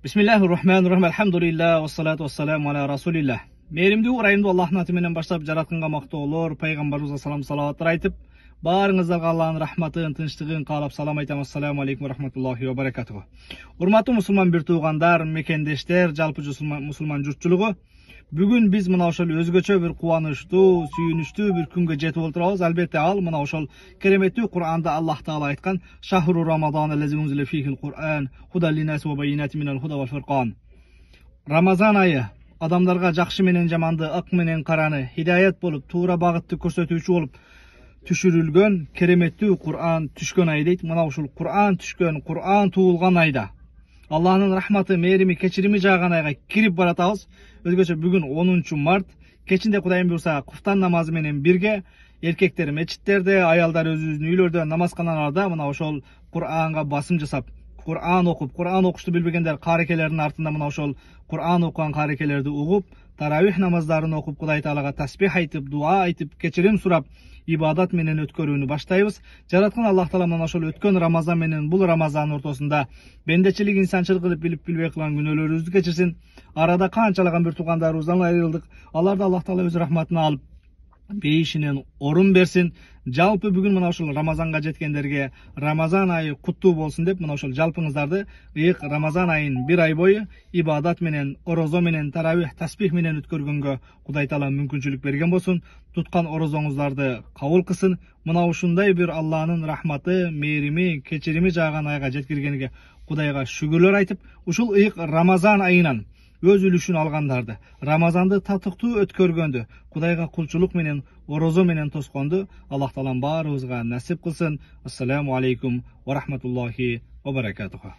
Bismillahirrahmanirrahim. Elhamdülillah ve salatu ve selamu ala Rasulillah. Meyrimdi urayımdı Allah'ın atımenen başlap jaratqanга mактоолор, пайгамбарыбызга салам салаваттар айтып, баарыңыздарга Аллахтын рахматын, тынчтыгын каалап салам айтам. Ассаламу алейкум ва рахматуллахи ва баракатуху. Урматтуу мусулман бир туугандар, мекендештер, жалпы мусулман журтчулугу, бүгүн биз мына ошол өзгөчө бир кубанычтуу, сүйүнүчтүү бир күнгө жетип отурабыз. Албетте ал мына ошол кереметтүү Кур'анда Аллах Таала айткан: "Шахру Рамадан аллази унзила фихил Кур'ан, худан линнас ва байинатин минал худа вал фуркан." Рамазан айы адамдарга жакшы менен жаманды, ак менен караны хидаят болуп, туура багытты көрсөтүүчү болуп түшүрүлгөн кереметтүү Кур'ан түшкөн ай дейт. Мына ушул Кур'ан түшкөн, Кур'ан туулган айда Аллахтын рахматы, мээрими, кечирими жааган айга кирип баратабыз. Өзгөчө бүгүн 10 март кечинде Кудайым буйрса куфтан намазы менен бирге эркектер мечиттерде, аялдар өзүбүздүн үйлөрдө, намазканаларда мына ошол Кур'анга басым жасап, Кур'ан окуп, Кур'ан окушту билбегендер карекелердин артында мына ошол Кур'ан окуган карекелерди угуп, таравих намаздарын окуп, Кудай Таалага тасбих айтып, дуа айтып, кечирим сурап, ибадат менен өткөрүүнү баштайбыз. Жараткан Аллах Таала мына ошол өткөн Рамазан менен бул Рамазан ортосунда бендечилик, инсанчылык кылып билип билбей кылган күнөөлөрүбүздү кечирсин. Арада канчалаган бир туугандарыбыздан айрылдык. Аларды Аллах Таала өз рахматына алып, бейишинен орун берсин. Жалпы бүгүн мына ошол Рамазанга жеткендерге Рамазан айы куттуу болсун деп, мына ошол жалпыңыздарды ыйык Рамазан айын бир ай бою ибадат менен, орозо менен, таравих, тасбих менен өткөргөнгө Кудай Таала мүмкүнчүлүк берген болсун. Туткан орозоңуздарды кабыл кылсын. Мына ушундай бир Аллахнын рахматы, мээрими, кечирими жааган айга жеткиргениге Кудайга шүгүрлөр айтып, ушул ыйык Рамазан айынан өз үлүшүн алгандарды, Рамазанды татыктуу өткөргөндү, Кудайга кулчулук менен, орозо менен тосконду Аллах Таалам баарыбызга насип кылсын. Ассаламу алейкум ва рахматуллахи ва баракатуху.